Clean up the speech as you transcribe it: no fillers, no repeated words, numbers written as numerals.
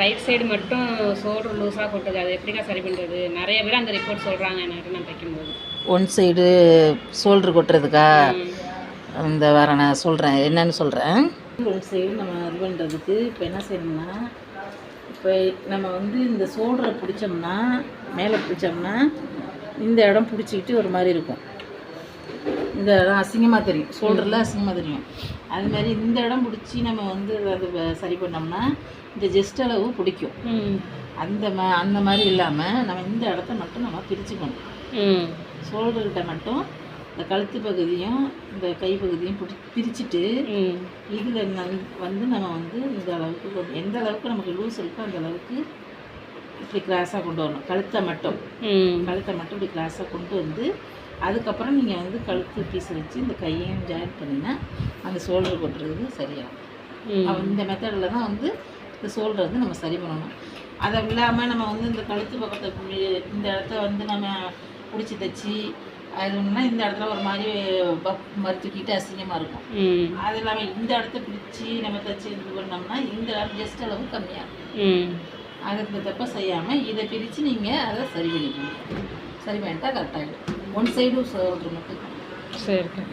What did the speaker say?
Right side மட்டும் shoulder லூஸாக கொட்டுது, அது எப்படிக்கா சரி பண்ணுறது? நிறைய பேர் அந்த ரிப்போர்ட் சொல்கிறாங்க எனக்கு நான் தைக்கும்போது. ஒன் சைடு ஷோல்ட்ரு கொட்டுறதுக்கா? இந்த வர நான் சொல்கிறேன், என்னன்னு சொல்கிறேன். ஒன் சைடு நம்ம இது பண்ணுறதுக்கு இப்போ என்ன செய்யணும்னா, இப்போ நம்ம வந்து இந்த ஷோல்டரை பிடிச்சோம்னா, மேலே பிடிச்சோம்னா இந்த இடம் பிடிச்சிக்கிட்டு ஒரு மாதிரி இருக்கும். இந்த இடம் அசிங்கமாக தெரியும், ஷோல்டரில் அசிங்கமாக தெரியும். அதுமாதிரி இந்த இடம் பிடிச்சி நம்ம வந்து அது சரி பண்ணோம்னா இந்த ஜெஸ்ட் அளவு பிடிக்கும். அந்த மாதிரி இல்லாமல் நம்ம இந்த இடத்த மட்டும் நம்ம பிரிச்சுக்கணும். ஷோல்டர்கிட்ட மட்டும் இந்த கழுத்து பகுதியும் இந்த கை பகுதியும் பிரிச்சுட்டு இதில் வந்து நம்ம வந்து இந்த அளவுக்கு எந்த அளவுக்கு நமக்கு லூஸ் இருக்கோ அந்த அளவுக்கு இப்படி கிராஸாக கொண்டு வரணும். கழுத்தை மட்டும் இப்படி கிராஸாக கொண்டு வந்து அதுக்கப்புறம் நீங்கள் வந்து கழுத்து பீஸ் வச்சு இந்த கையையும் ஜாயின் பண்ணினா அந்த ஷோல்டர் கொட்டுறது சரியாகும். இந்த மெத்தடில் தான் வந்து இந்த ஷோல்டர் வந்து நம்ம சரி பண்ணணும். அதை இல்லாமல் நம்ம வந்து இந்த கழுத்து பக்கத்தை இந்த இடத்த வந்து நம்ம பிடிச்சி தைச்சி அதுனா இந்த இடத்துல ஒரு மாதிரி மறுத்துக்கிட்டு அசிங்கமாக இருக்கும். அது இல்லாமல் இந்த இடத்த பிடிச்சி நம்ம தைச்சி இது பண்ணோம்னா இந்த ஜஸ்ட் அளவு கம்மியாகும். அதுக்கு தப்ப செய்யாமல் இதை பிரித்து நீங்கள் அதை சரி பண்ணிக்கணும். சரி பண்ணிட்டா கரெக்டாகிடும். ஒன் சைடு ஷோல்டர் மட்டும். சரி.